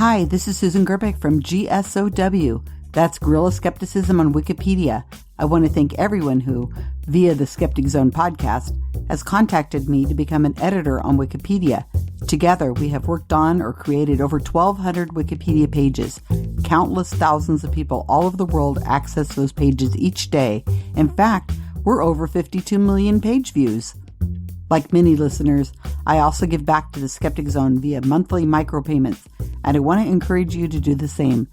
Hi, this is Susan Gerbic from GSOW. That's Guerrilla Skepticism on Wikipedia. I want to thank everyone who, via the Skeptic Zone podcast, has contacted me to become an editor on Wikipedia. Together, we have worked on or created over 1,200 Wikipedia pages. Countless thousands of people all over the world access those pages each day. In fact, we're over 52 million page views. Like many listeners, I also give back to the Skeptic Zone via monthly micropayments, and I want to encourage you to do the same.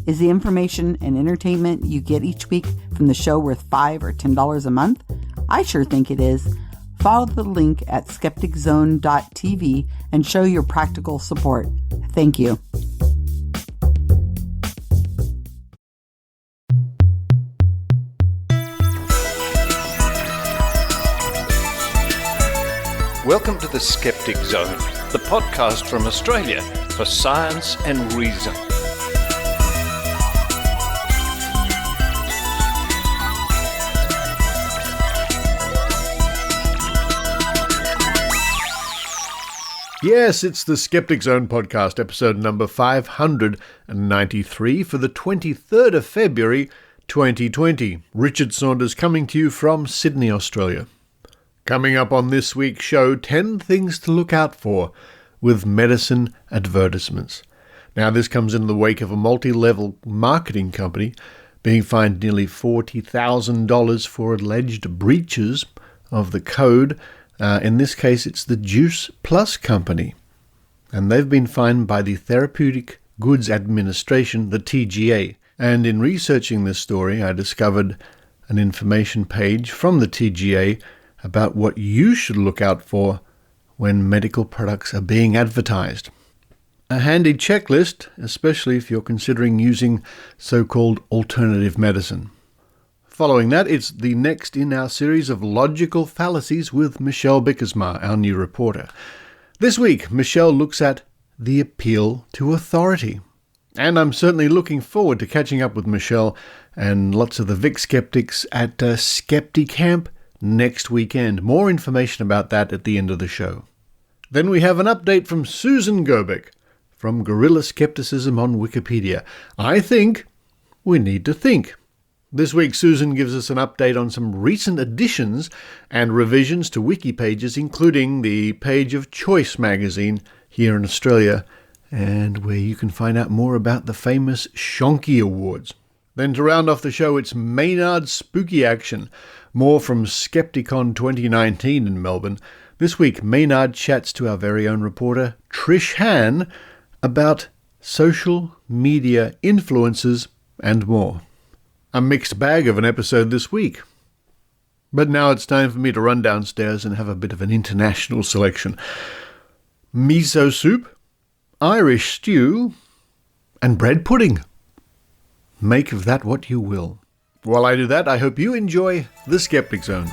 Is the information and entertainment you get each week from the show worth $5 or $10 a month? I sure think it is. Follow the link at skepticzone.tv and show your practical support. Thank you. Welcome to the Skeptic Zone, the podcast from Australia for science and reason. Yes, it's the Skeptic Zone podcast, episode number 593 for the 23rd of February, 2020. Richard Saunders coming to you from Sydney, Australia. Coming up on this week's show, 10 things to look out for with Medicine Advertisements. Now, this comes in the wake of a multi-level marketing company being fined nearly $40,000 for alleged breaches of the code. In this case, it's the Juice Plus company. And they've been fined by the Therapeutic Goods Administration, the TGA. And in researching this story, I discovered an information page from the TGA about what you should look out for when medical products are being advertised. A handy checklist, especially if you're considering using so-called alternative medicine. Following that, it's the next in our series of Logical Fallacies with Michelle Bijkersma, our new reporter. This week, Michelle looks at the appeal to authority. And I'm certainly looking forward to catching up with Michelle and lots of the VIII skeptics at Skepticamp next weekend. More information about that at the end of the show. Then we have an update from Susan Gerbic from Guerrilla Skepticism on Wikipedia. I think we need to think. This week, Susan gives us an update on some recent additions and revisions to Wiki pages, including the page of CHOICE Magazine here in Australia, and where you can find out more about the famous Shonkey Awards. Then to round off the show, it's Maynard Spooky Action. More from Skepticon 2019 in Melbourne. This week, Maynard chats to our very own reporter, Trish Hann, about social media influencers and more. A mixed bag of an episode this week. But now it's time for me to run downstairs and have a bit of an international selection. Miso soup, Irish stew, and bread pudding. Make of that what you will. While I do that, I hope you enjoy the Skeptic Zone.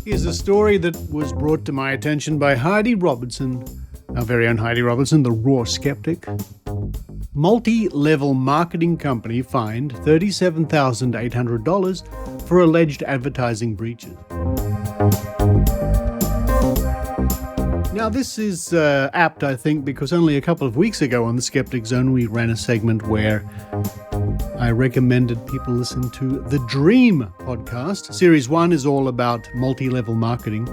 Here's a story that was brought to my attention by Heidi Robertson, our very own Heidi Robertson, the raw skeptic. Multi-level marketing company fined $37,800 for alleged advertising breaches. Now, this is apt, I think, because only a couple of weeks ago on the Skeptic Zone we ran a segment where I recommended people listen to the Dream podcast. Series 1 is all about multi-level marketing,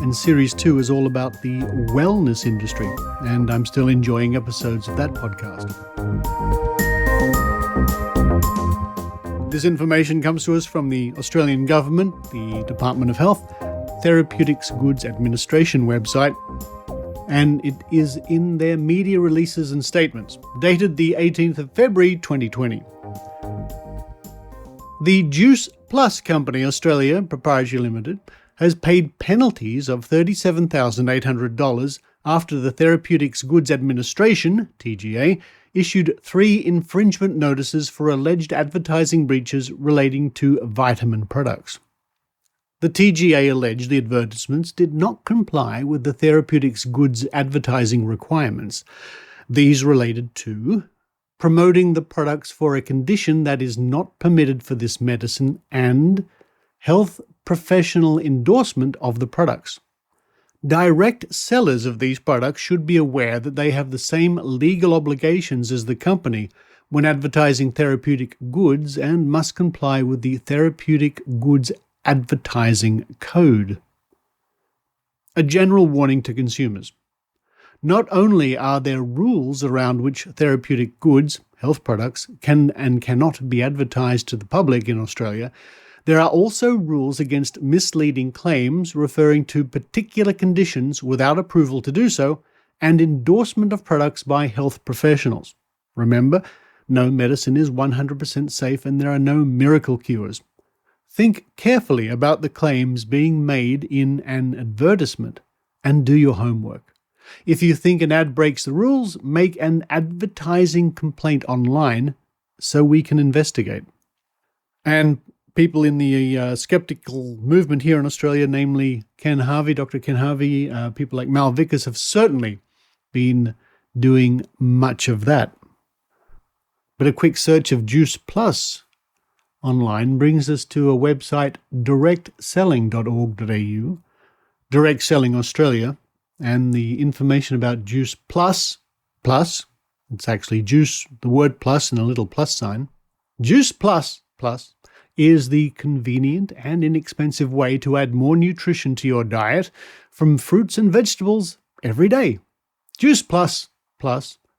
and Series 2 is all about the wellness industry, and I'm still enjoying episodes of that podcast. This information comes to us from the Australian Government, the Department of Health, Therapeutic Goods Administration website, and it is in their media releases and statements, dated the 18th of February 2020. The Juice Plus Company Australia Proprietary Limited has paid penalties of $37,800 after the Therapeutic Goods Administration, TGA, issued 3 infringement notices for alleged advertising breaches relating to vitamin products. The TGA alleged the advertisements did not comply with the Therapeutic Goods advertising requirements. These related to promoting the products for a condition that is not permitted for this medicine and health professional endorsement of the products. Direct sellers of these products should be aware that they have the same legal obligations as the company when advertising therapeutic goods and must comply with the Therapeutic Goods Advertising Code. A general warning to consumers. Not only are there rules around which therapeutic goods, health products, can and cannot be advertised to the public in Australia, there are also rules against misleading claims referring to particular conditions without approval to do so, and endorsement of products by health professionals. Remember, no medicine is 100% safe and there are no miracle cures. Think carefully about the claims being made in an advertisement and do your homework. If you think an ad breaks the rules, make an advertising complaint online so we can investigate. And people in the skeptical movement here in Australia, namely Ken Harvey, Dr. Ken Harvey, people like Mal Vickers have certainly been doing much of that. But a quick search of Juice Plus online brings us to a website, directselling.org.au, Direct Selling Australia, and the information about Juice Plus, it's actually juice, the word plus and a little plus sign. Juice Plus is the convenient and inexpensive way to add more nutrition to your diet from fruits and vegetables every day. Juice Plus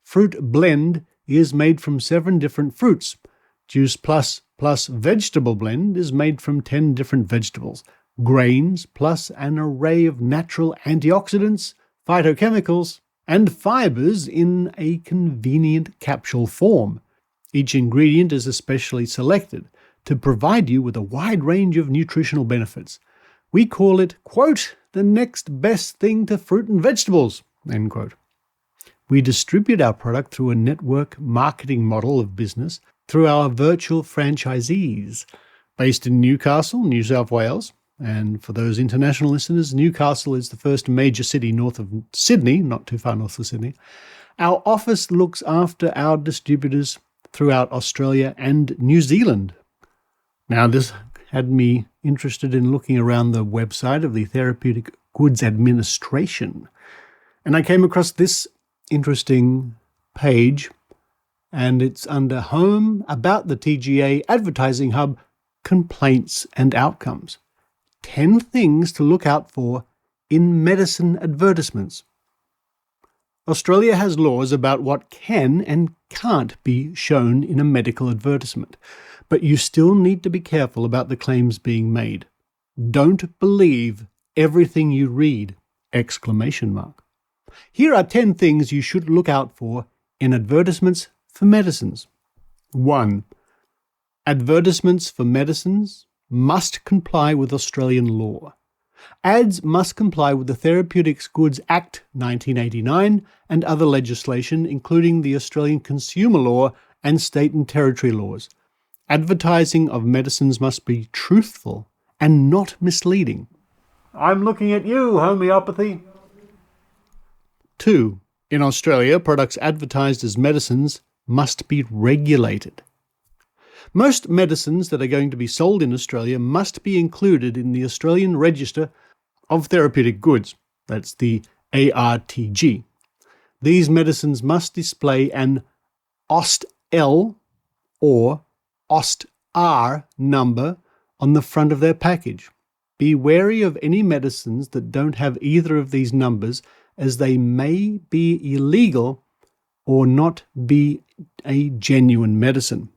Fruit Blend is made from 7 different fruits. Juice Plus Vegetable Blend is made from 10 different vegetables. Grains plus an array of natural antioxidants, phytochemicals, and fibers in a convenient capsule form. Each ingredient is especially selected to provide you with a wide range of nutritional benefits. We call it, quote, the next best thing to fruit and vegetables, end quote. We distribute our product through a network marketing model of business through our virtual franchisees based in Newcastle, New South Wales. And for those international listeners, Newcastle is the first major city north of Sydney, not too far north of Sydney. Our office looks after our distributors throughout Australia and New Zealand. Now, this had me interested in looking around the website of the Therapeutic Goods Administration. And I came across this interesting page, and it's under Home, About the TGA, Advertising Hub, Complaints and Outcomes. 10 things to look out for in medicine advertisements. Australia has laws about what can and can't be shown in a medical advertisement, but you still need to be careful about the claims being made. Don't believe everything you read! ! Here are 10 things you should look out for in advertisements for medicines. 1. Advertisements for medicines must comply with Australian law. Ads must comply with the Therapeutic Goods Act 1989 and other legislation, including the Australian Consumer Law and state and territory laws. Advertising of medicines must be truthful and not misleading. I'm looking at you, homeopathy. 2. In Australia, products advertised as medicines must be regulated. Most medicines that are going to be sold in Australia must be included in the Australian Register of Therapeutic Goods. That's the ARTG. These medicines must display an OST-L or OST-R number on the front of their package. Be wary of any medicines that don't have either of these numbers, as they may be illegal or not be a genuine medicine.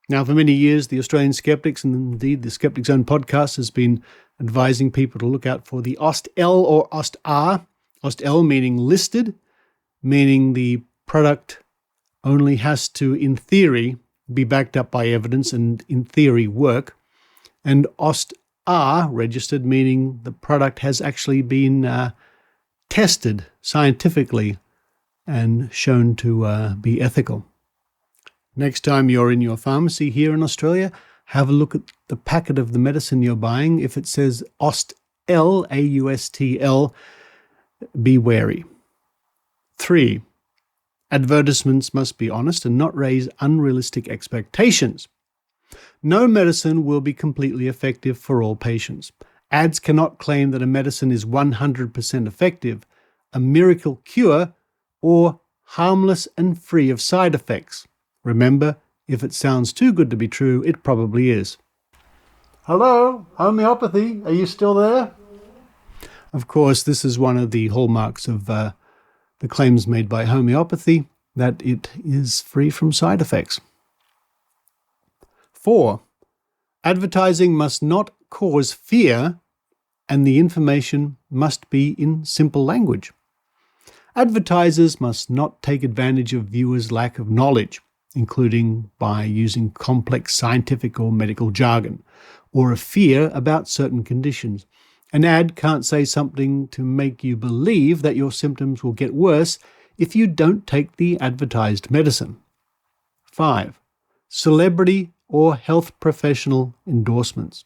Now, for many years, the Australian Skeptics, and indeed the Skeptic Zone podcast, has been advising people to look out for the OST-L or OST-R. OST-L meaning listed, meaning the product only has to, in theory, be backed up by evidence and, in theory, work. And OST-R, registered, meaning the product has actually been tested scientifically and shown to be ethical. Next time you're in your pharmacy here in Australia, have a look at the packet of the medicine you're buying. If it says AUSTL, AUSTL, be wary. 3. Advertisements must be honest and not raise unrealistic expectations. No medicine will be completely effective for all patients. Ads cannot claim that a medicine is 100% effective, a miracle cure, or harmless and free of side effects. Remember, if it sounds too good to be true, it probably is. Hello, homeopathy, are you still there? Of course, this is one of the hallmarks of the claims made by homeopathy, that it is free from side effects. 4. Advertising must not cause fear, and the information must be in simple language. Advertisers must not take advantage of viewers' lack of knowledge, including by using complex scientific or medical jargon, or a fear about certain conditions. An ad can't say something to make you believe that your symptoms will get worse if you don't take the advertised medicine. 5. Celebrity or health professional endorsements.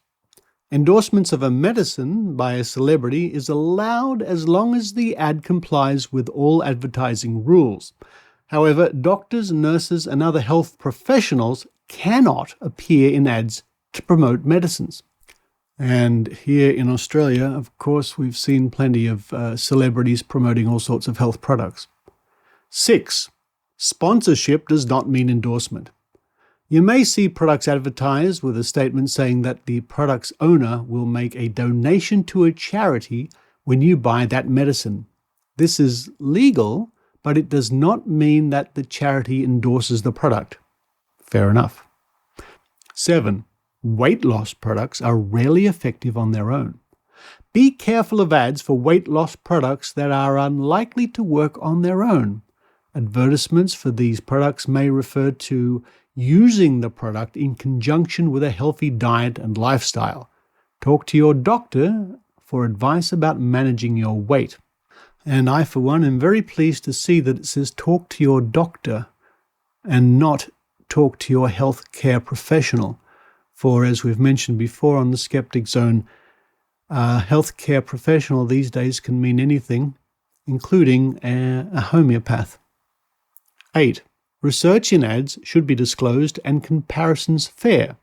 Endorsements of a medicine by a celebrity is allowed as long as the ad complies with all advertising rules. However, doctors, nurses, and other health professionals cannot appear in ads to promote medicines. And here in Australia, of course, we've seen plenty of celebrities promoting all sorts of health products. 6. Sponsorship does not mean endorsement. You may see products advertised with a statement saying that the product's owner will make a donation to a charity when you buy that medicine. This is legal, but it does not mean that the charity endorses the product. Fair enough. 7. Weight loss products are rarely effective on their own. Be careful of ads for weight loss products that are unlikely to work on their own. Advertisements for these products may refer to using the product in conjunction with a healthy diet and lifestyle. Talk to your doctor for advice about managing your weight. And I, for one, am very pleased to see that it says talk to your doctor and not talk to your health care professional. For, as we've mentioned before on the Skeptic Zone, a health care professional these days can mean anything, including a homeopath. 8. Research in ads should be disclosed and comparisons fair.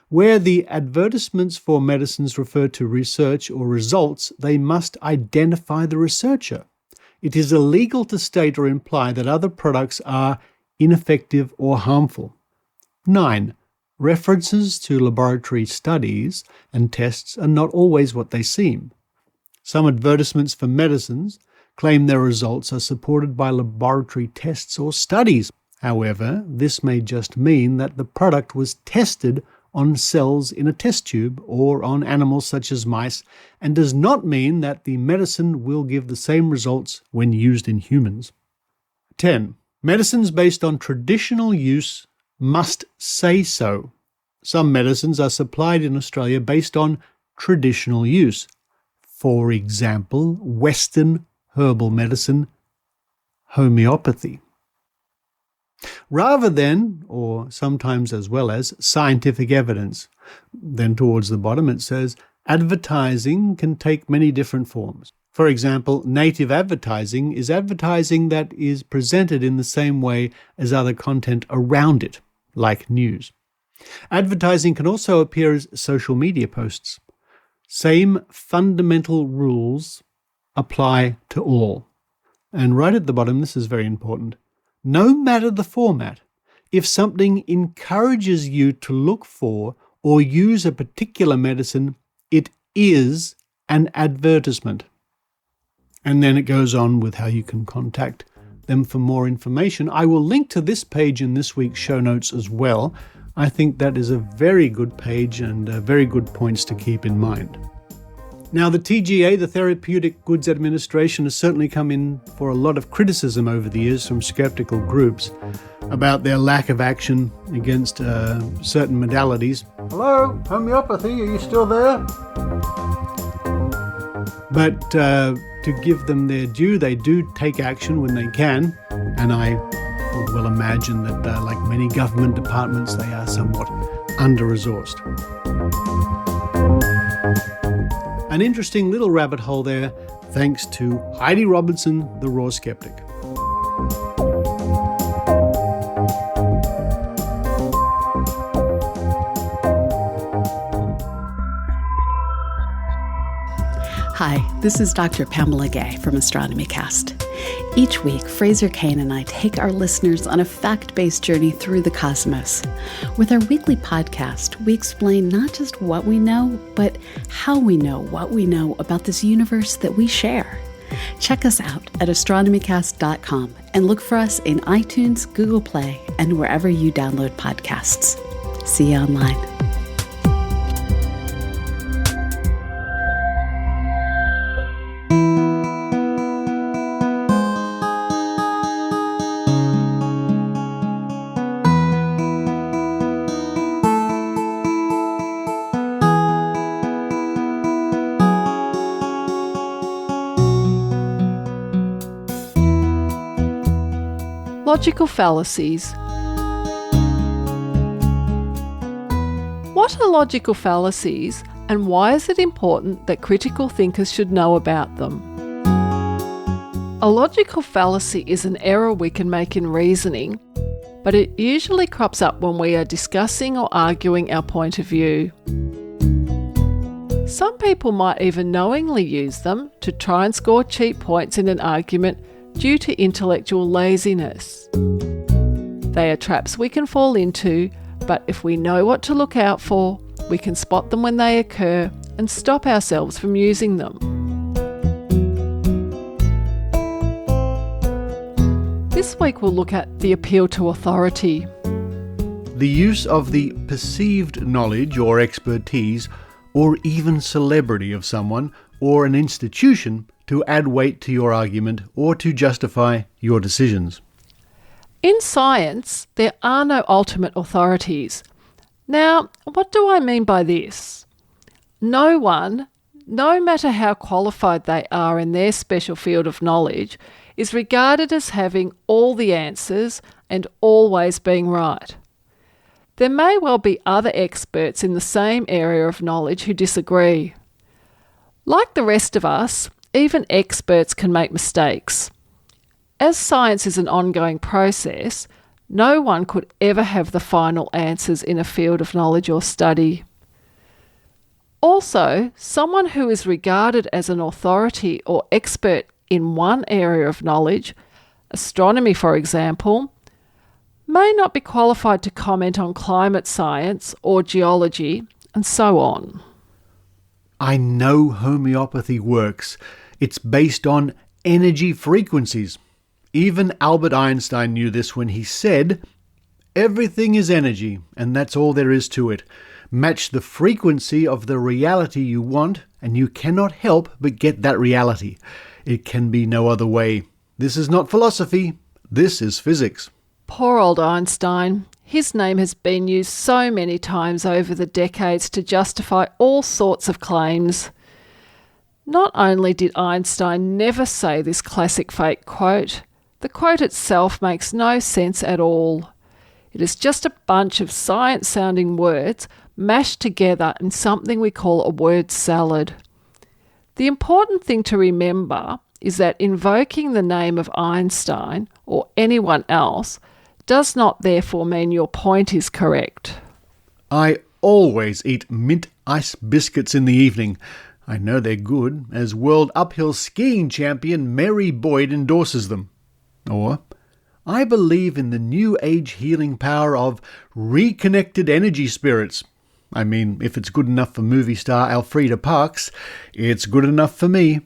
Where the advertisements for medicines refer to research or results, they must identify the researcher. It is illegal to state or imply that other products are ineffective or harmful. 9. References to laboratory studies and tests are not always what they seem. Some advertisements for medicines claim their results are supported by laboratory tests or studies. However, this may just mean that the product was tested on cells in a test tube or on animals such as mice, and does not mean that the medicine will give the same results when used in humans. 10. Medicines based on traditional use must say so. Some medicines are supplied in Australia based on traditional use. For example, Western herbal medicine, homeopathy. Rather than, or sometimes as well as, scientific evidence. Then towards the bottom it says, advertising can take many different forms. For example, native advertising is advertising that is presented in the same way as other content around it, like news. Advertising can also appear as social media posts. Same fundamental rules apply to all. And right at the bottom, this is very important. No matter the format, if something encourages you to look for or use a particular medicine, it is an advertisement. And then it goes on with how you can contact them for more information. I will link to this page in this week's show notes as well. I think that is a very good page and very good points to keep in mind. Now, the TGA, the Therapeutic Goods Administration, has certainly come in for a lot of criticism over the years from skeptical groups about their lack of action against certain modalities. Hello, homeopathy, are you still there? But to give them their due, they do take action when they can, and I will imagine that, like many government departments, they are somewhat under-resourced. An interesting little rabbit hole there, thanks to Heidi Robinson, the Raw Skeptic. Hi, this is Dr. Pamela Gay from Astronomy Cast. Each week, Fraser Kane and I take our listeners on a fact-based journey through the cosmos. With our weekly podcast, we explain not just what we know, but how we know what we know about this universe that we share. Check us out at astronomycast.com and look for us in iTunes, Google Play, and wherever you download podcasts. See you online. Logical fallacies. What are logical fallacies, and why is it important that critical thinkers should know about them? A logical fallacy is an error we can make in reasoning, but it usually crops up when we are discussing or arguing our point of view. Some people might even knowingly use them to try and score cheap points in an argument due to intellectual laziness. They are traps we can fall into, but if we know what to look out for, we can spot them when they occur and stop ourselves from using them. This week we'll look at the appeal to authority. The use of the perceived knowledge or expertise or even celebrity of someone or an institution to add weight to your argument or to justify your decisions. In science, there are no ultimate authorities. Now, what do I mean by this? No one, no matter how qualified they are in their special field of knowledge, is regarded as having all the answers and always being right. There may well be other experts in the same area of knowledge who disagree. Like the rest of us, even experts can make mistakes. As science is an ongoing process, no one could ever have the final answers in a field of knowledge or study. Also, someone who is regarded as an authority or expert in one area of knowledge, astronomy for example, may not be qualified to comment on climate science or geology, and so on. I know homeopathy works. It's based on energy frequencies. Even Albert Einstein knew this when he said, "Everything is energy, and that's all there is to it. Match the frequency of the reality you want, and you cannot help but get that reality. It can be no other way. This is not philosophy. This is physics." Poor old Einstein. His name has been used so many times over the decades to justify all sorts of claims. Not only did Einstein never say this classic fake quote, the quote itself makes no sense at all. It is just a bunch of science-sounding words mashed together in something we call a word salad. The important thing to remember is that invoking the name of Einstein or anyone else does not therefore mean your point is correct. I always eat mint ice biscuits in the evening. I know they're good, as world uphill skiing champion Mary Boyd endorses them. Or, I believe in the new age healing power of reconnected energy spirits. I mean, if it's good enough for movie star Elfrida Parks, it's good enough for me.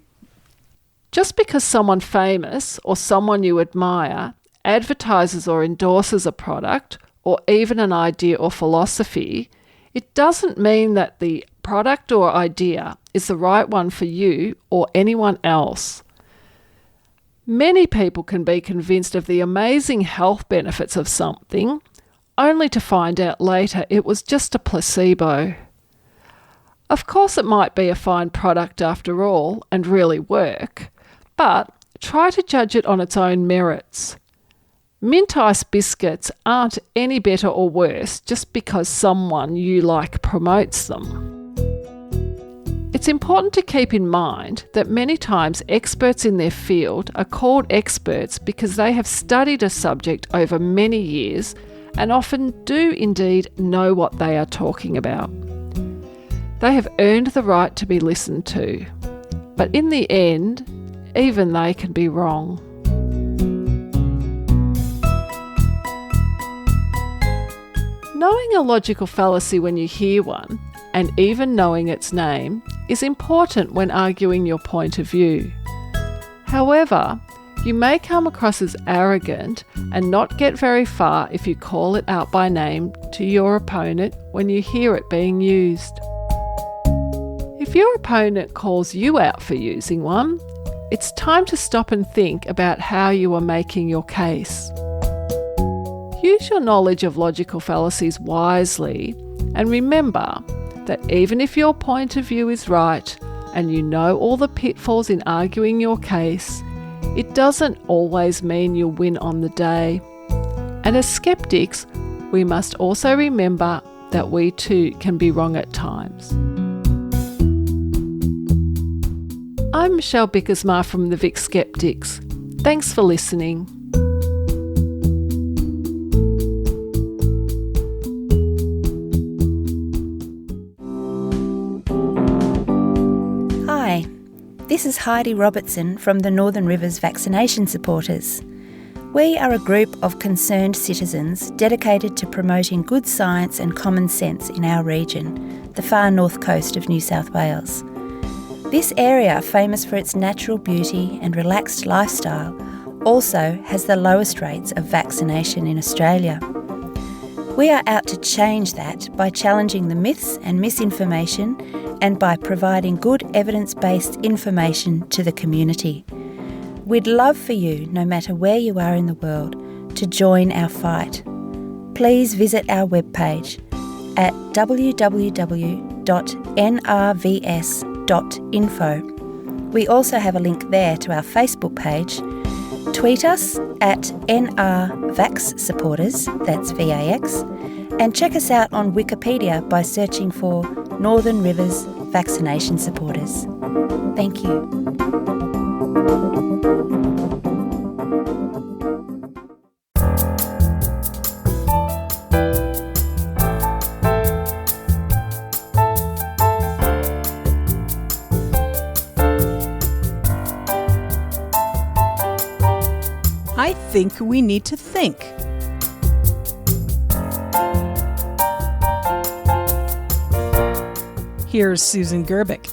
Just because someone famous or someone you admire advertises or endorses a product or even an idea or philosophy, it doesn't mean that the product or idea is the right one for you or anyone else. Many people can be convinced of the amazing health benefits of something, only to find out later it was just a placebo. Of course it might be a fine product after all and really work, but try to judge it on its own merits. Mint ice biscuits aren't any better or worse just because someone you like promotes them. It's important to keep in mind that many times experts in their field are called experts because they have studied a subject over many years and often do indeed know what they are talking about. They have earned the right to be listened to, but in the end, even they can be wrong. Knowing a logical fallacy when you hear one, and even knowing its name, is important when arguing your point of view. However, you may come across as arrogant and not get very far if you call it out by name to your opponent when you hear it being used. If your opponent calls you out for using one, it's time to stop and think about how you are making your case. Use your knowledge of logical fallacies wisely, and remember that even if your point of view is right and you know all the pitfalls in arguing your case, it doesn't always mean you'll win on the day. And as skeptics, we must also remember that we too can be wrong at times. I'm Michelle Bijkersma from the VIII Skeptics. Thanks for listening. Hi, this is Heidi Robertson from the Northern Rivers Vaccination Supporters. We are a group of concerned citizens dedicated to promoting good science and common sense in our region, the far north coast of New South Wales. This area, famous for its natural beauty and relaxed lifestyle, also has the lowest rates of vaccination in Australia. We are out to change that by challenging the myths and misinformation and by providing good evidence-based information to the community. We'd love for you, no matter where you are in the world, to join our fight. Please visit our webpage at www.nrvs.info. We also have a link there to our Facebook page. Tweet us at NRVaxSupporters, that's VAX, and check us out on Wikipedia by searching for Northern Rivers Vaccination Supporters. Thank you. I think we need to think. Here's Susan Gerbic.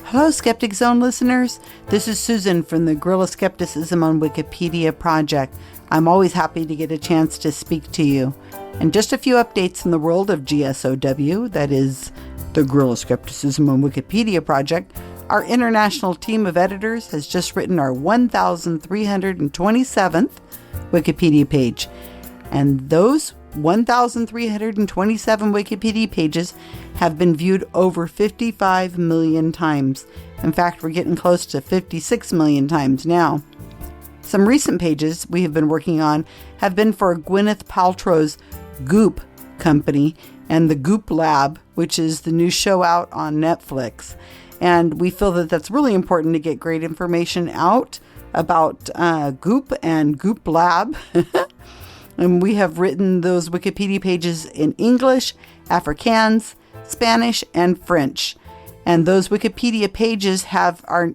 Hello, Skeptic Zone listeners. This is Susan from the Guerrilla Skepticism on Wikipedia project. I'm always happy to get a chance to speak to you. And just a few updates in the world of GSOW, that is the Guerrilla Skepticism on Wikipedia project. Our international team of editors has just written our 1,327th Wikipedia page. And those 1,327 Wikipedia pages have been viewed over 55 million times. In fact, we're getting close to 56 million times now. Some recent pages we have been working on have been for Gwyneth Paltrow's Goop company and the Goop Lab, which is the new show out on Netflix. And we feel that that's really important to get great information out about Goop and Goop Lab. And we have written those Wikipedia pages in English, Afrikaans, Spanish, and French. And those Wikipedia pages are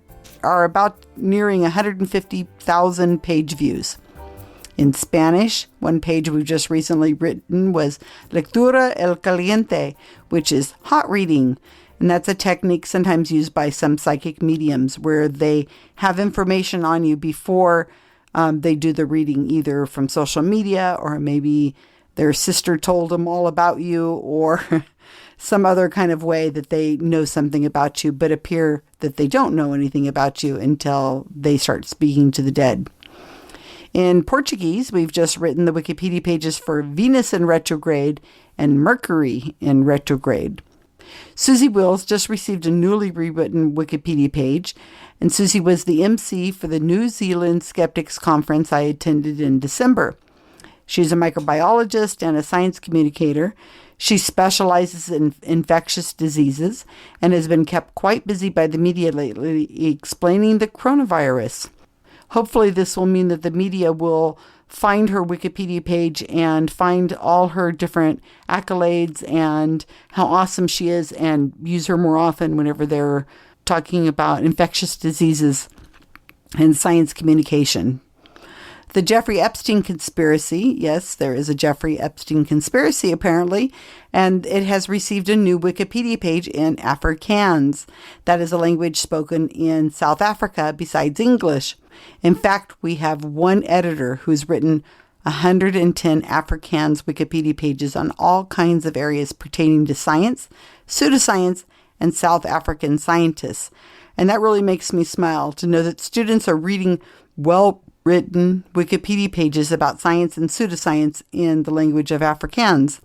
about nearing 150,000 page views. In Spanish, one page we've just recently written was Lectura el Caliente, which is hot reading. And that's a technique sometimes used by some psychic mediums where they have information on you before they do the reading, either from social media or maybe their sister told them all about you or some other kind of way that they know something about you, but appear that they don't know anything about you until they start speaking to the dead. In Portuguese, we've just written the Wikipedia pages for Venus in retrograde and Mercury in retrograde. Susie Wills just received a newly rewritten Wikipedia page, and Susie was the MC for the New Zealand Skeptics Conference I attended in December. She's a microbiologist and a science communicator. She specializes in infectious diseases and has been kept quite busy by the media lately explaining the coronavirus. Hopefully this will mean that the media will find her Wikipedia page and find all her different accolades and how awesome she is and use her more often whenever they're talking about infectious diseases and science communication. The Jeffrey Epstein conspiracy. Yes, there is a Jeffrey Epstein conspiracy apparently, and it has received a new Wikipedia page in Afrikaans. That is a language spoken in South Africa besides English. In fact, we have one editor who's written 110 Afrikaans Wikipedia pages on all kinds of areas pertaining to science, pseudoscience, and South African scientists. And that really makes me smile to know that students are reading well-written Wikipedia pages about science and pseudoscience in the language of Afrikaans.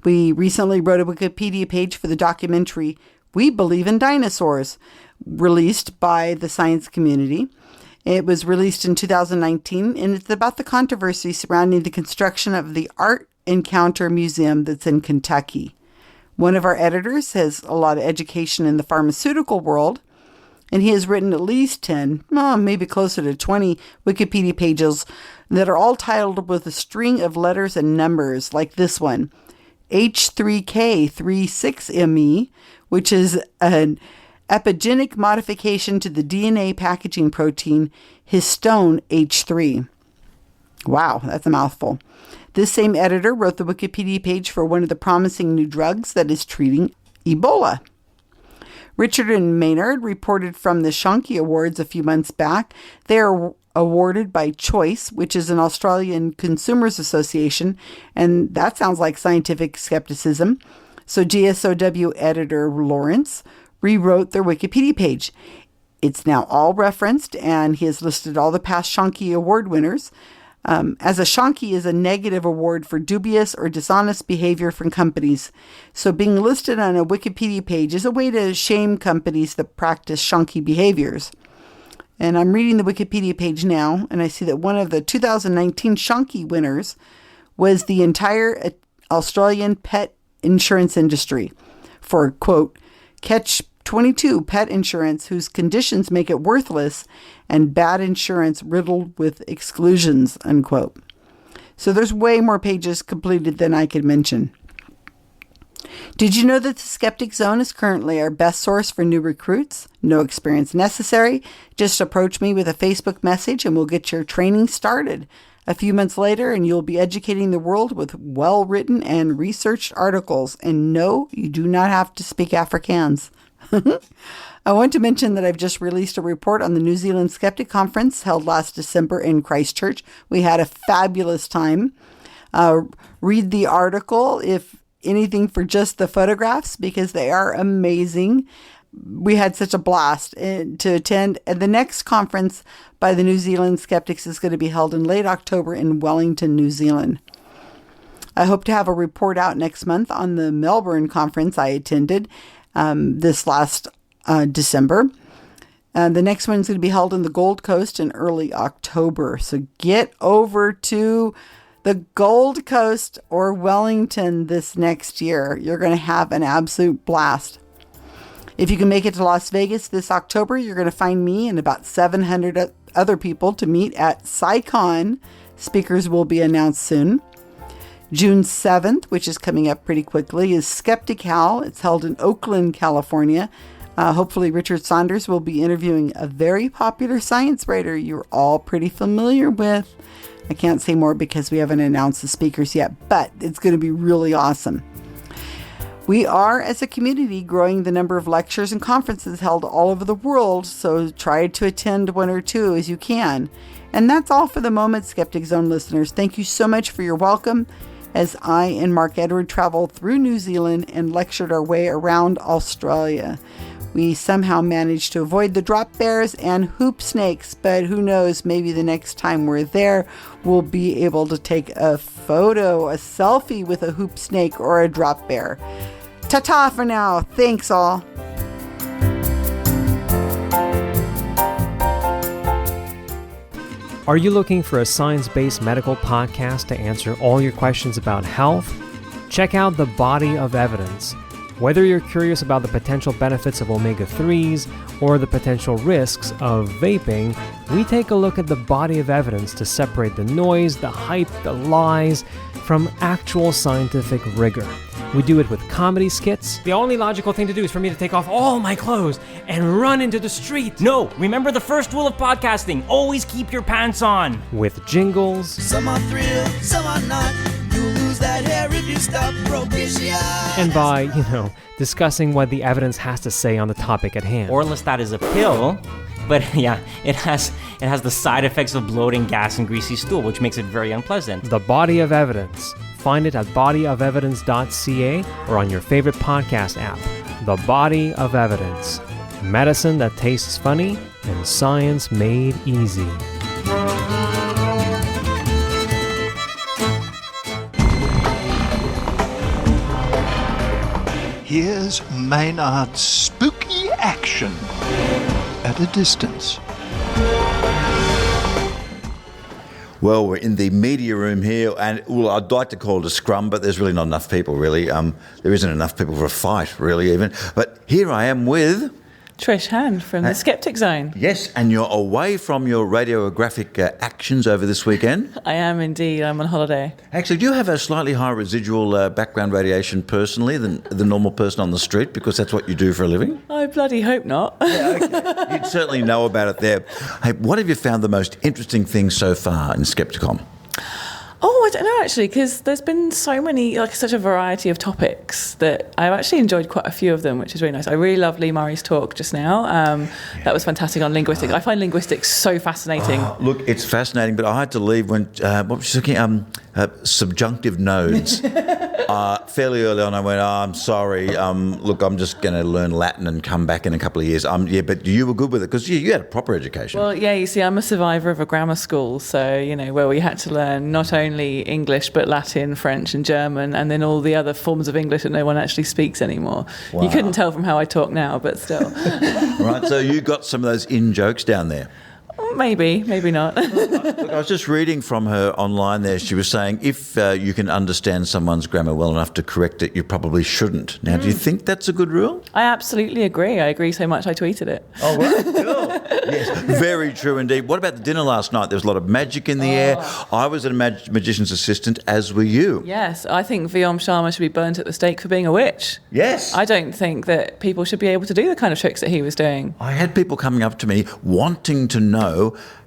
We recently wrote a Wikipedia page for the documentary We Believe in Dinosaurs, released by the science community. It was released in 2019, and it's about the controversy surrounding the construction of the Art Encounter Museum that's in Kentucky. One of our editors has a lot of education in the pharmaceutical world, and he has written at least 10, maybe closer to 20 Wikipedia pages that are all titled with a string of letters and numbers, like this one, H3K36ME, which is an epigenetic modification to the DNA packaging protein histone H3. Wow, that's a mouthful. This same editor wrote the Wikipedia page for one of the promising new drugs that is treating Ebola. Richard and Maynard reported from the Shonkey Awards a few months back. They are awarded by CHOICE, which is an Australian consumers association, and that sounds like scientific skepticism. So GSOW editor Lawrence rewrote their Wikipedia page. It's now all referenced, and he has listed all the past Shonkey Award winners. As a Shonkey is a negative award for dubious or dishonest behavior from companies. So being listed on a Wikipedia page is a way to shame companies that practice Shonkey behaviors. And I'm reading the Wikipedia page now, and I see that one of the 2019 Shonkey winners was the entire Australian pet insurance industry for, quote, Catch-22 pet insurance whose conditions make it worthless and bad insurance riddled with exclusions, unquote. So there's way more pages completed than I could mention. Did you know that the Skeptic Zone is currently our best source for new recruits? No experience necessary. Just approach me with a Facebook message and we'll get your training started. A few months later, and you'll be educating the world with well-written and researched articles. And no, you do not have to speak Afrikaans. I want to mention that I've just released a report on the New Zealand Skeptic Conference held last December in Christchurch. We had a fabulous time. Read the article, if anything, for just the photographs, because they are amazing. We had such a blast to attend. And the next conference by the New Zealand Skeptics is going to be held in late October in Wellington, New Zealand. I hope to have a report out next month on the Melbourne conference I attended this last December. The next one's going to be held in the Gold Coast in early October. So get over to the Gold Coast or Wellington this next year. You're going to have an absolute blast. If you can make it to Las Vegas this October, you're going to find me and about 700 other people to meet at SciCon. Speakers will be announced soon. June 7th, which is coming up pretty quickly, is Skeptical. It's held in Oakland, California. Hopefully Richard Saunders will be interviewing a very popular science writer you're all pretty familiar with. I can't say more because we haven't announced the speakers yet, but it's going to be really awesome. We are, as a community, growing the number of lectures and conferences held all over the world, so try to attend one or two as you can. And that's all for the moment, Skeptic Zone listeners. Thank you so much for your welcome as I and Mark Edward traveled through New Zealand and lectured our way around Australia. We somehow managed to avoid the drop bears and hoop snakes, but who knows, maybe the next time we're there, we'll be able to take a photo, a selfie with a hoop snake or a drop bear. Ta-ta for now. Thanks all. Are you looking for a science-based medical podcast to answer all your questions about health? Check out The Body of Evidence. Whether you're curious about the potential benefits of omega-3s or the potential risks of vaping, we take a look at the body of evidence to separate the noise, the hype, the lies from actual scientific rigor. We do it with comedy skits. The only logical thing to do is for me to take off all my clothes and run into the street. No, remember the first rule of podcasting. Always keep your pants on. With jingles. Some are thrilled, some are not. You'll lose that hair if you stop propitiation. And by, discussing what the evidence has to say on the topic at hand. Orlistat is a pill, but yeah, it has the side effects of bloating, gas, and greasy stool, which makes it very unpleasant. The Body of Evidence. Find it at bodyofevidence.ca or on your favorite podcast app. The Body of Evidence. Medicine that tastes funny and science made easy. Here's Maynard's spooky action at a distance. Well, we're in the media room here, and I'd like to call it a scrum, but there's really not enough people, really. There isn't enough people for a fight, really, even. But here I am with... Trish Hann from the Skeptic Zone. Yes, and you're away from your radiographic actions over this weekend. I am indeed. I'm on holiday. Actually, do you have a slightly higher residual background radiation personally than the normal person on the street, because that's what you do for a living? I bloody hope not. Yeah, okay. You'd certainly know about it there. Hey, what have you found the most interesting thing so far in Skepticon? Oh, I don't know, actually, because there's been so many, such a variety of topics that I've actually enjoyed quite a few of them, which is really nice. I really loved Lee Murray's talk just now. That was fantastic on linguistics. I find linguistics so fascinating. Look, it's fascinating, but I had to leave when, what was she looking subjunctive nodes. Fairly early on, I went, I'm sorry. Look, I'm just going to learn Latin and come back in a couple of years. Yeah, but you were good with it because you had a proper education. Well, yeah, you see, I'm a survivor of a grammar school, so, where we had to learn not only English, but Latin, French and German, and then all the other forms of English that no one actually speaks anymore. Wow. You couldn't tell from how I talk now, but still. Right, so you got some of those in-jokes down there. Maybe not. Look, I was just reading from her online there. She was saying if you can understand someone's grammar well enough to correct it, you probably shouldn't. Now, do you think that's a good rule? I absolutely agree. I agree so much I tweeted it. Oh, right. Cool. Yes, very true indeed. What about the dinner last night? There was a lot of magic in the air. I was a magician's assistant, as were you. Yes, I think Vyom Sharma should be burnt at the stake for being a witch. Yes. I don't think that people should be able to do the kind of tricks that he was doing. I had people coming up to me wanting to know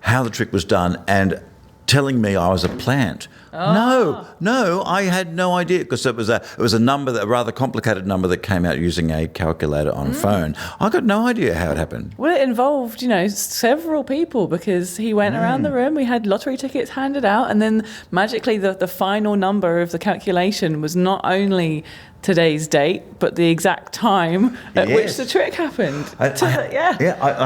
how the trick was done and telling me I was a plant. Oh. No, I had no idea because it was a number, a rather complicated number that came out using a calculator on a phone. I got no idea how it happened. Well, it involved, several people because he went around the room, we had lottery tickets handed out, and then magically the final number of the calculation was not only today's date, but the exact time at which the trick happened. I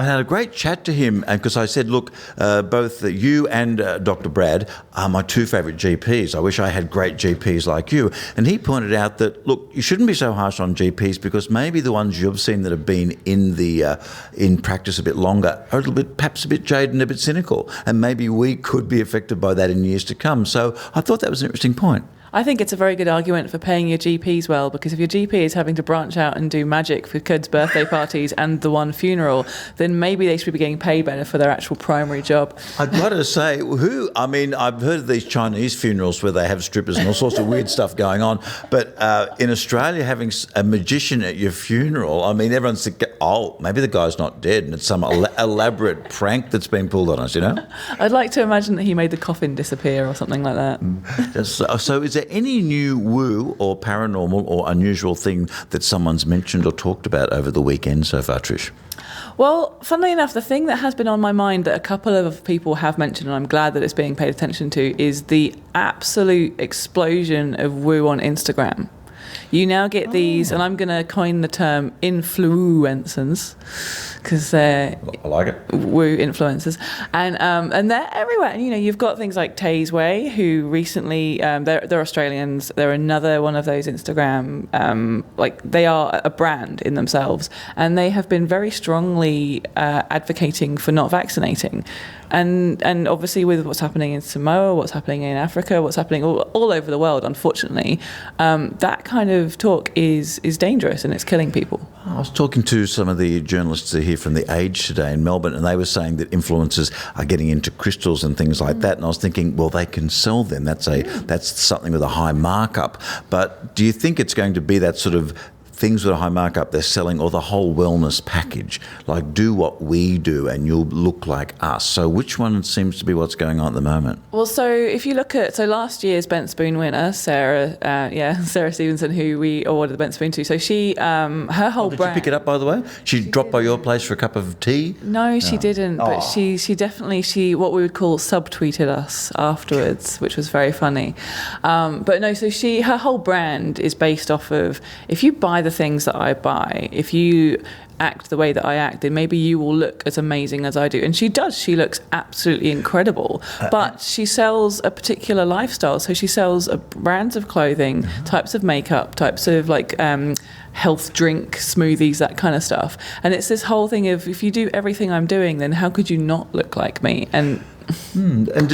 had a great chat to him because I said, look, both you and Dr. Brad are my two favourite GPs. I wish I had great GPs like you. And he pointed out that, look, you shouldn't be so harsh on GPs because maybe the ones you've seen that have been in practice a bit longer are perhaps a bit jaded and a bit cynical. And maybe we could be affected by that in years to come. So I thought that was an interesting point. I think it's a very good argument for paying your GPs well, because if your GP is having to branch out and do magic for kids' birthday parties and the one funeral, then maybe they should be getting paid better for their actual primary job. I'd got to say, I've heard of these Chinese funerals where they have strippers and all sorts of weird stuff going on, but in Australia, having a magician at your funeral, everyone's thinking, maybe the guy's not dead and it's some elaborate prank that's been pulled on us, I'd like to imagine that he made the coffin disappear or something like that. So is there any new woo or paranormal or unusual thing that someone's mentioned or talked about over the weekend so far, Trish? Well, funnily enough, the thing that has been on my mind that a couple of people have mentioned, and I'm glad that it's being paid attention to, is the absolute explosion of woo on Instagram. You now get these, and I'm going to coin the term influencers, because they're I like it. woo influencers, and they're everywhere. And you've got things like Taze Way, who recently they're Australians. They're another one of those Instagram they are a brand in themselves, and they have been very strongly advocating for not vaccinating. And obviously with what's happening in Samoa, what's happening in Africa, what's happening all over the world, unfortunately, that kind of talk is dangerous, and it's killing people. I was talking to some of the journalists here from The Age today in Melbourne, and they were saying that influencers are getting into crystals and things like that. And I was thinking, well, they can sell them. That's something with a high markup. But do you think it's going to be that sort of things with a high markup they're selling, or the whole wellness package, like do what we do and you'll look like us? So which one seems to be what's going on at the moment? Well, so if you look at last year's Bent Spoon winner, Sarah Stevenson, who we awarded the Bent Spoon to, so she her whole did brand. Did she pick it up, by the way? She dropped by your place for a cup of tea? No, she didn't, but she definitely what we would call subtweeted us afterwards, which was very funny. But no, so her whole brand is based off of, if you buy the things that I buy, if you act the way that I act, then maybe you will look as amazing as I do. And she does. She looks absolutely incredible. But she sells a particular lifestyle. So she sells brands of clothing, types of makeup, types of health drink, smoothies, that kind of stuff. And it's this whole thing of, if you do everything I'm doing, then how could you not look like me? And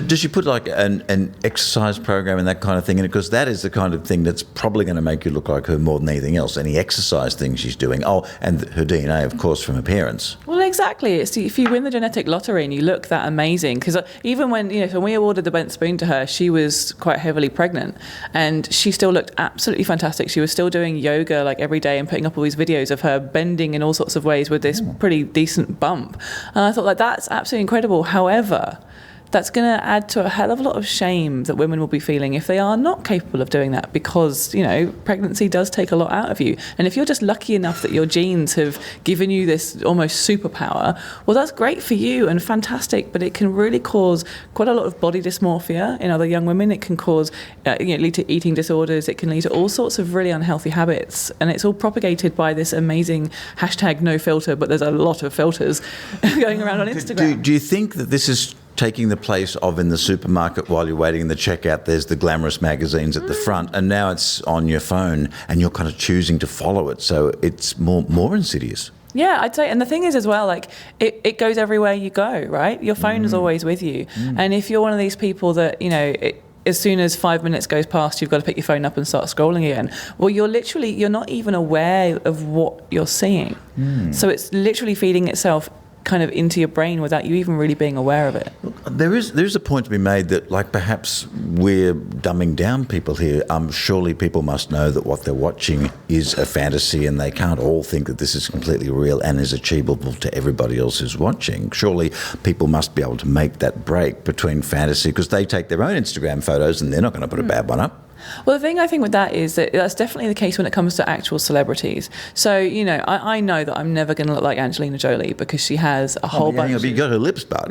does she put like an exercise program and that kind of thing in it? Because that is the kind of thing that's probably going to make you look like her more than anything else. Any exercise thing she's doing. Oh, and her DNA, of course, from her parents. Well, exactly. It's, if you win the genetic lottery and you look that amazing, because even when we awarded the Bent Spoon to her, she was quite heavily pregnant, and she still looked absolutely fantastic. She was still doing yoga like every day and putting up all these videos of her bending in all sorts of ways with this pretty decent bump. And I thought, that's absolutely incredible. However, that's going to add to a hell of a lot of shame that women will be feeling if they are not capable of doing that, because, pregnancy does take a lot out of you. And if you're just lucky enough that your genes have given you this almost superpower, well, that's great for you and fantastic, but it can really cause quite a lot of body dysmorphia in other young women. It can cause, lead to eating disorders. It can lead to all sorts of really unhealthy habits. And it's all propagated by this amazing #NoFilter, but there's a lot of filters going around on Instagram. Do you think that this is taking the place of, in the supermarket while you're waiting in the checkout, there's the glamorous magazines at the front, and now it's on your phone and you're kind of choosing to follow it, so it's more insidious? Yeah, I'd say, and the thing is as well, it goes everywhere you go, right? Your phone is always with you. And if you're one of these people that, as soon as 5 minutes goes past, you've got to pick your phone up and start scrolling again. Well, you're not even aware of what you're seeing. So it's literally feeding itself kind of into your brain without you even really being aware of it. Look, there's a point to be made that, perhaps we're dumbing down people here. Surely people must know that what they're watching is a fantasy, and they can't all think that this is completely real and is achievable to everybody else who's watching. Surely people must be able to make that break between fantasy, because they take their own Instagram photos and they're not going to put a bad one up. Well, the thing I think with that is that that's definitely the case when it comes to actual celebrities. So, I know that I'm never going to look like Angelina Jolie because she has a whole bunch. You got her lips, bud.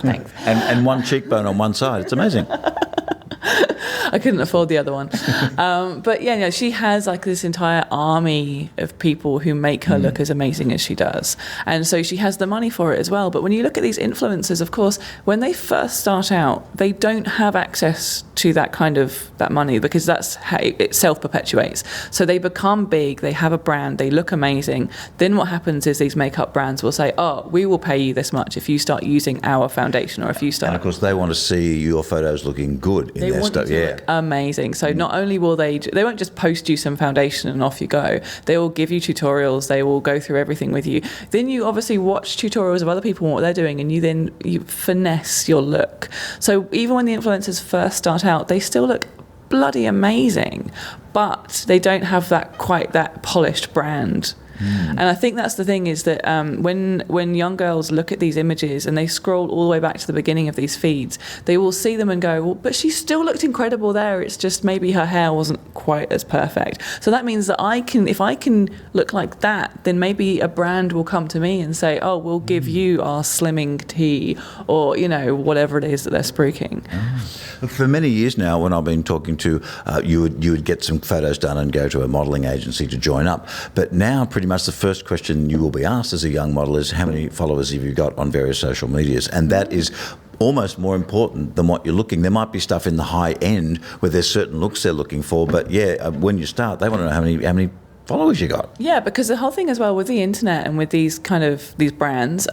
Thanks. And one cheekbone on one side. It's amazing. I couldn't afford the other one. But she has this entire army of people who make her look as amazing as she does. And so she has the money for it as well. But when you look at these influencers, of course, when they first start out, they don't have access to that money, because that's how it self-perpetuates. So they become big, they have a brand, they look amazing. Then what happens is these makeup brands will say, we will pay you this much if you start using our foundation, or if you start... And of course they want to see your photos looking good in their stuff. Look amazing. So not only will they won't just post you some foundation and off you go. They will give you tutorials. They will go through everything with you. Then you obviously watch tutorials of other people and what they're doing, and you finesse your look. So even when the influencers first start out, they still look bloody amazing, but they don't have that polished brand. And I think that's the thing, is that when young girls look at these images and they scroll all the way back to the beginning of these feeds, they will see them and go, well, but she still looked incredible there. It's just maybe her hair wasn't quite as perfect. So that means that if I can look like that, then maybe a brand will come to me and say, oh, we'll give you our slimming tea, or, whatever it is that they're spruiking. For many years now, when I've been talking to, you would get some photos done and go to a modelling agency to join up. But now pretty much the first question you will be asked as a young model is, how many followers have you got on various social medias? And that is almost more important than what you're looking. There might be stuff in the high end where there's certain looks they're looking for, but when you start, they want to know how many followers you got. Yeah, because the whole thing as well with the internet and with these brands,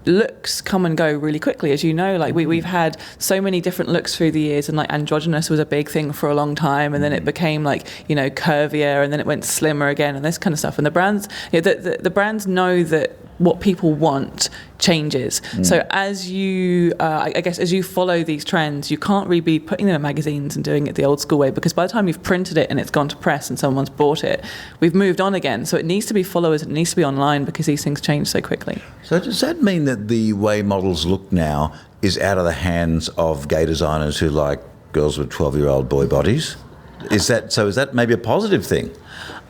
looks come and go really quickly, as you know. Like we've had so many different looks through the years, and like androgynous was a big thing for a long time, and then it became like curvier, and then it went slimmer again, and this kind of stuff. And the brands, the brands know that what people want changes. So as you, I guess, as you follow these trends, you can't really be putting them in magazines and doing it the old school way, because by the time you've printed it and it's gone to press and someone's bought it, we've moved on again. So it needs to be followers, it needs to be online, because these things change so quickly. So does that mean that the way models look now is out of the hands of gay designers who like girls with 12-year-old boy bodies? Is that maybe a positive thing?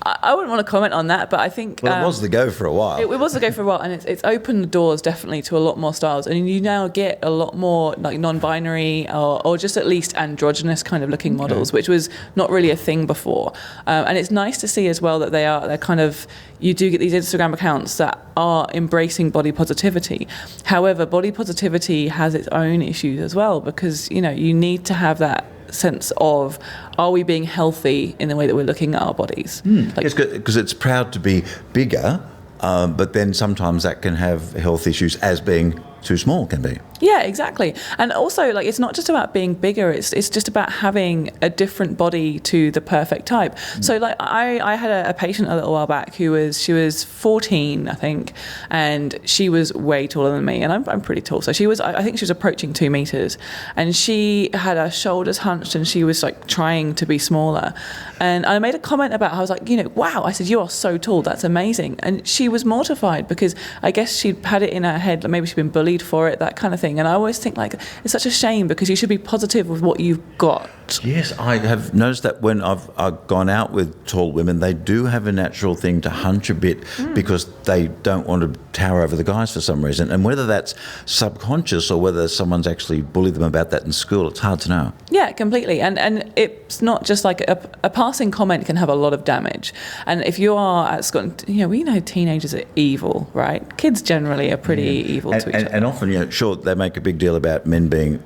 I wouldn't want to comment on that, but I think... Well, it was the go for a while. It was the go for a while, and it's opened the doors definitely to a lot more styles. And you now get a lot more like non-binary or just at least androgynous kind of looking models, which was not really a thing before. And it's nice to see as well that they're kind of... You do get these Instagram accounts that are embracing body positivity. However, body positivity has its own issues as well, because, you need to have that sense of, are we being healthy in the way that we're looking at our bodies? Yes, because it's proud to be bigger, but then sometimes that can have health issues as being too small can be. Yeah, exactly. And also, like, it's not just about being bigger, it's just about having a different body to the perfect type. So like I had a patient a little while back she was 14, I think, and she was way taller than me, and I'm pretty tall. So I think she was approaching 2 meters, and she had her shoulders hunched and she was like trying to be smaller. And I made a comment about how I was like, wow, I said, you are so tall, that's amazing. And she was mortified because I guess she'd had it in her head, like maybe she'd been bullied for it, that kind of thing. And I always think like it's such a shame, because you should be positive with what you've got. Yes, I have noticed that when I've gone out with tall women, they do have a natural thing to hunch a bit because they don't want to tower over the guys for some reason. And whether that's subconscious or whether someone's actually bullied them about that in school, it's hard to know. Yeah, completely. And it's not just like a passing comment can have a lot of damage. And if you are at school, we know teenagers are evil, right? Kids generally are pretty evil to each other. And often, sure, they make a big deal about men being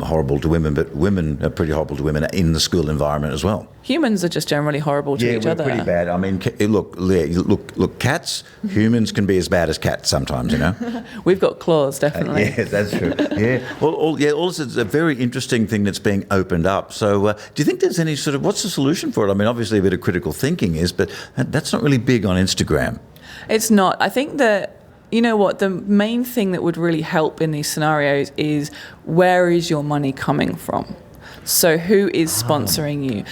horrible to women, but women are pretty horrible to women in the school environment as well. Humans are just generally horrible to each other. Yeah, we're pretty bad. I mean, look, cats, humans can be as bad as cats sometimes, We've got claws, definitely. Yes, that's true. Yeah. Also, it's a very interesting thing that's being opened up. So do you think there's any what's the solution for it? I mean, obviously a bit of critical thinking is, but that's not really big on Instagram. It's not. I think that, you know what, the main thing that would really help in these scenarios is, where is your money coming from? So who is sponsoring you?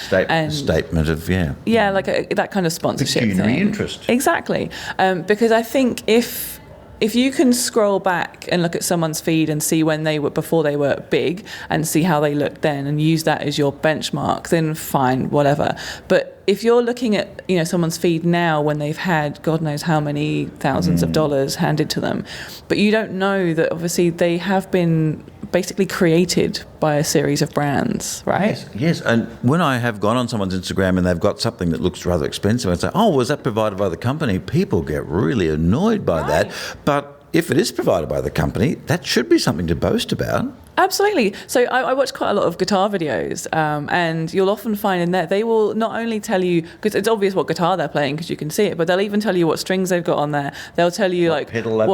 Statement of, Yeah, like that kind of sponsorship pecuniary thing. interest. Exactly. Because I think if you can scroll back and look at someone's feed and see before they were big and see how they looked then and use that as your benchmark, then fine, whatever. But if you're looking at someone's feed now when they've had God knows how many thousands of dollars handed to them, but you don't know that obviously they have been basically created by a series of brands, right? Yes. And when I have gone on someone's Instagram and they've got something that looks rather expensive and say, oh, was that provided by the company? People get really annoyed by that. But if it is provided by the company, that should be something to boast about. Absolutely. So I watch quite a lot of guitar videos, and you'll often find in there they will not only tell you, because it's obvious what guitar they're playing because you can see it, but they'll even tell you what strings they've got on there. They'll tell you what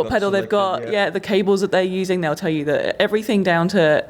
pedal they've got, the cables that they're using. They'll tell you that everything down to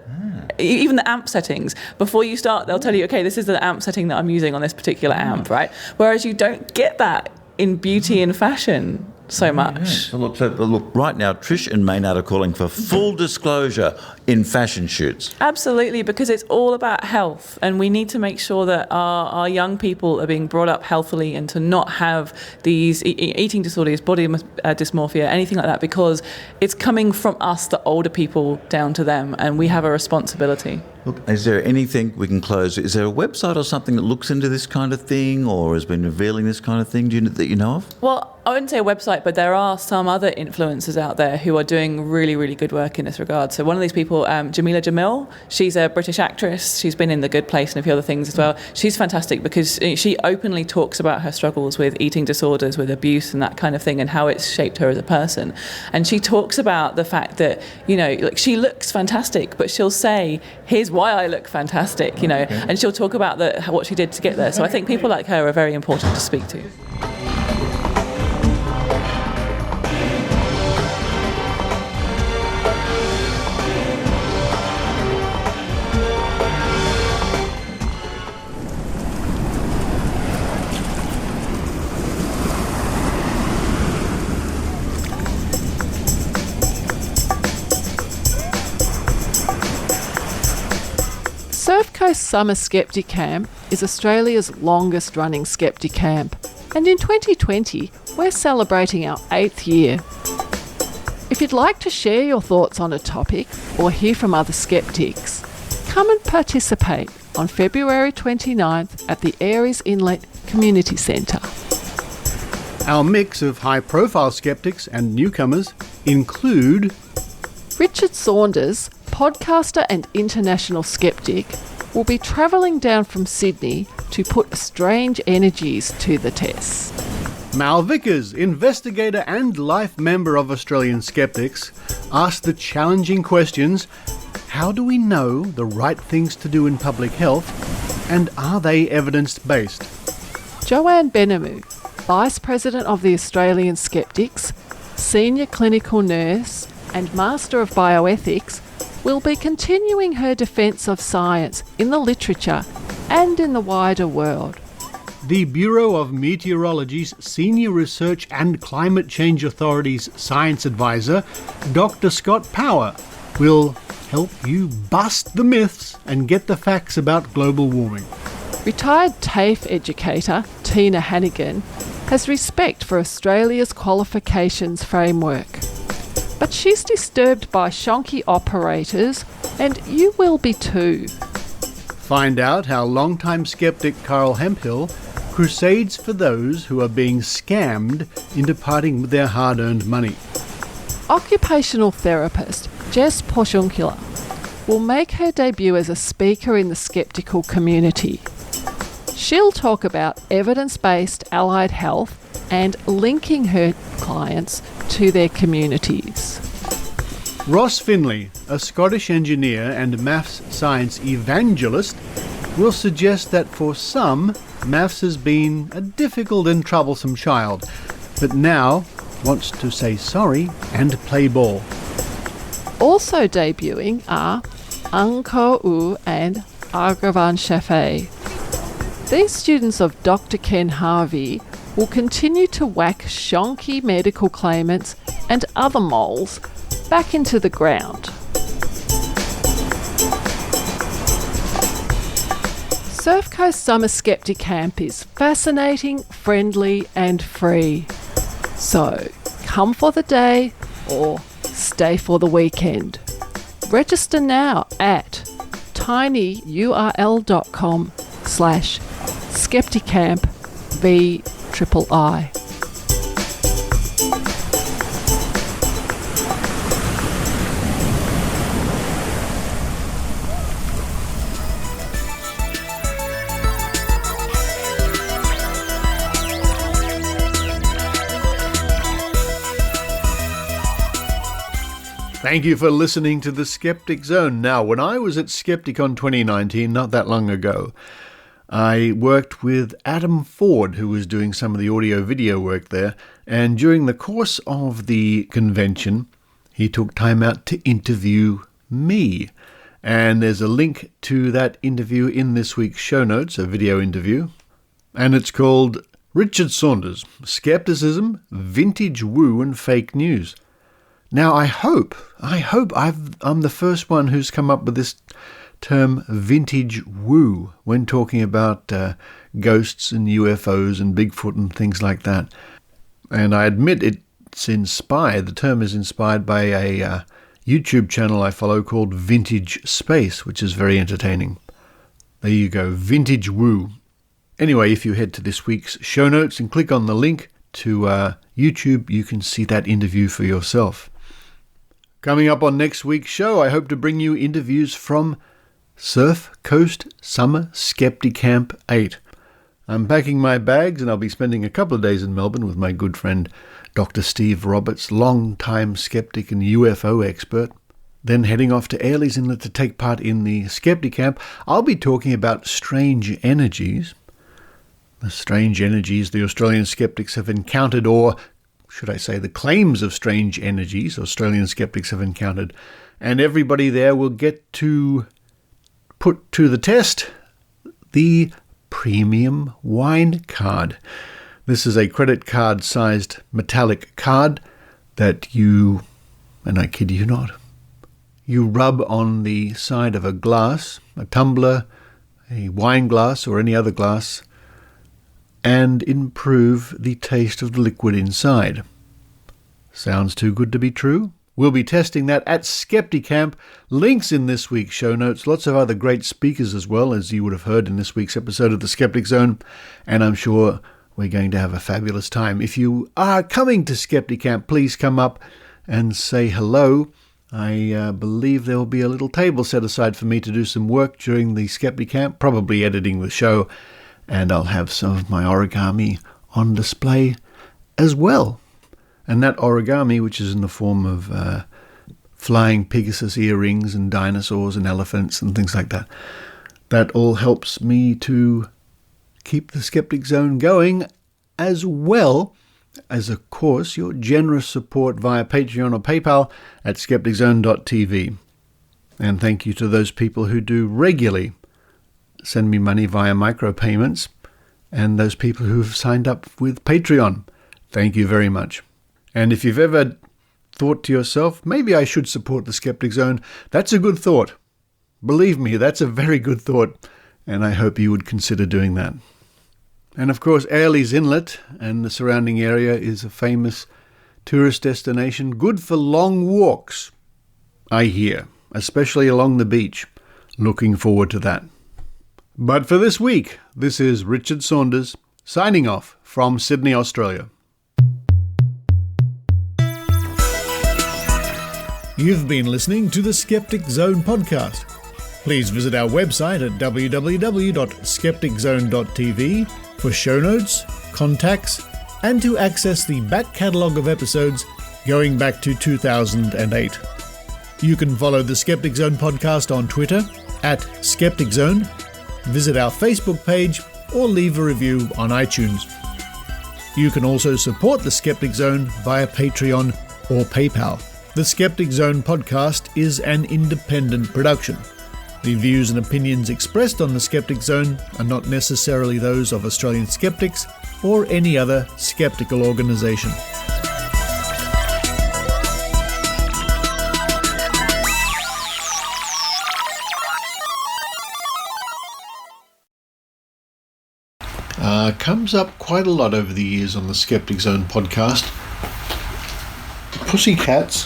even the amp settings. Before you start, they'll tell you, okay, this is the amp setting that I'm using on this particular amp, right? Whereas you don't get that in beauty and fashion so much. So look, right now, Trish and Maynard are calling for full disclosure. in fashion shoots. Absolutely, because it's all about health, and we need to make sure that our young people are being brought up healthily and to not have these eating disorders, body dysmorphia, anything like that, because it's coming from us, the older people, down to them, and we have a responsibility. Look, is there anything we can close? Is there a website or something that looks into this kind of thing or has been revealing this kind of thing that you know of? Well, I wouldn't say a website, but there are some other influencers out there who are doing really, really good work in this regard. So one of these people, Jamila Jamil, she's a British actress. She's been in The Good Place and a few other things as well. She's fantastic because she openly talks about her struggles with eating disorders, with abuse and that kind of thing, and how it's shaped her as a person. And she talks about the fact that, like she looks fantastic, but she'll say, here's why I look fantastic, and she'll talk about what she did to get there. So I think people like her are very important to speak to. Surf Coast Summer Skepticamp is Australia's longest running Skepticamp, and in 2020 we're celebrating our 8th year. If you'd like to share your thoughts on a topic or hear from other skeptics, come and participate on February 29th at the Aries Inlet Community Centre. Our mix of high-profile skeptics and newcomers include Richard Saunders, podcaster and international skeptic, will be travelling down from Sydney to put strange energies to the test. Mal Vickers, investigator and life member of Australian Skeptics, asked the challenging questions: how do we know the right things to do in public health, and are they evidence-based? Joanne Benamu, Vice President of the Australian Skeptics, Senior Clinical Nurse and Master of Bioethics, will be continuing her defence of science in the literature and in the wider world. The Bureau of Meteorology's Senior Research and Climate Change Authority's Science Advisor, Dr. Scott Power, will help you bust the myths and get the facts about global warming. Retired TAFE educator Tina Hannigan has respect for Australia's qualifications framework. But she's disturbed by shonky operators, and you will be too. Find out how longtime skeptic Carl Hemphill crusades for those who are being scammed into parting with their hard-earned money. Occupational therapist Jess Poshunkula will make her debut as a speaker in the skeptical community. She'll talk about evidence-based allied health and linking her clients to their communities. Ross Finlay, a Scottish engineer and maths science evangelist, will suggest that for some, maths has been a difficult and troublesome child, but now wants to say sorry and play ball. Also debuting are Anko U and Argavan Shafei. These students of Dr. Ken Harvey will continue to whack shonky medical claimants and other moles back into the ground. Surf Coast Summer Skepticamp is fascinating, friendly and free. So come for the day or stay for the weekend. Register now at tinyurl.com/Skepticamp VIII. Thank you for listening to the Skeptic Zone. Now, when I was at Skepticon 2019, not that long ago, I worked with Adam Ford, who was doing some of the audio-video work there, and during the course of the convention, he took time out to interview me. And there's a link to that interview in this week's show notes, a video interview, and it's called Richard Saunders, Skepticism, Vintage Woo and Fake News. Now, I hope I'm the first one who's come up with this term vintage woo when talking about ghosts and UFOs and Bigfoot and things like that. And I admit the term is inspired by a YouTube channel I follow called Vintage Space, which is very entertaining. There you go, vintage woo. Anyway, if you head to this week's show notes and click on the link to YouTube, you can see that interview for yourself. Coming up on next week's show, I hope to bring you interviews from Surf Coast Summer Skepticamp 8. I'm packing my bags and I'll be spending a couple of days in Melbourne with my good friend Dr. Steve Roberts, long-time skeptic and UFO expert. Then heading off to Airlie's Inlet to take part in the Skepticamp, I'll be talking about strange energies. The strange energies the Australian skeptics have encountered, or should I say the claims of strange energies Australian skeptics have encountered. And everybody there will get to put to the test the premium wine card. This is a credit card sized metallic card that you, and I kid you not, you rub on the side of a glass, a tumbler, a wine glass or any other glass, and improve the taste of the liquid inside. Sounds too good to be true? We'll be testing that at Skepticamp. Links in this week's show notes. Lots of other great speakers as well, as you would have heard in this week's episode of the Skeptic Zone. And I'm sure we're going to have a fabulous time. If you are coming to Skepticamp, please come up and say hello. I believe there will be a little table set aside for me to do some work during the Skepticamp, probably editing the show. And I'll have some of my origami on display as well. And that origami, which is in the form of flying Pegasus earrings and dinosaurs and elephants and things like that, that all helps me to keep the Skeptic Zone going, as well as, of course, your generous support via Patreon or PayPal at skepticzone.tv. And thank you to those people who do regularly send me money via micropayments, and those people who have signed up with Patreon. Thank you very much. And if you've ever thought to yourself, maybe I should support the Skeptic Zone, that's a good thought. Believe me, that's a very good thought, and I hope you would consider doing that. And of course, Airlie's Inlet and the surrounding area is a famous tourist destination, good for long walks, I hear, especially along the beach. Looking forward to that. But for this week, this is Richard Saunders signing off from Sydney, Australia. You've been listening to the Skeptic Zone podcast. Please visit our website at www.skepticzone.tv for show notes, contacts, and to access the back catalogue of episodes going back to 2008. You can follow the Skeptic Zone podcast on Twitter at Skeptic Zone, visit our Facebook page, or leave a review on iTunes. You can also support the Skeptic Zone via Patreon or PayPal. The Skeptic Zone podcast is an independent production. The views and opinions expressed on the Skeptic Zone are not necessarily those of Australian skeptics or any other skeptical organisation. Comes up quite a lot over the years on the Skeptic Zone podcast. Pussycats,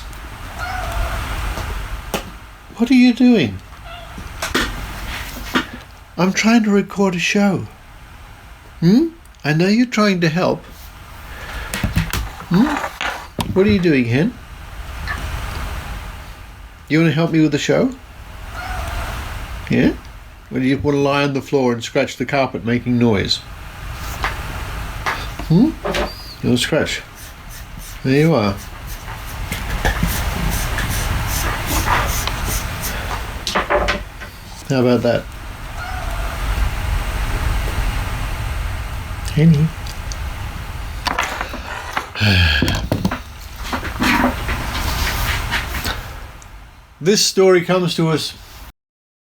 what are you doing? I'm trying to record a show. I know you're trying to help. What are you doing, hen? You want to help me with the show? Yeah? Or do you want to lie on the floor and scratch the carpet making noise? You want to scratch? There you are. How about that? Henny. This story comes to us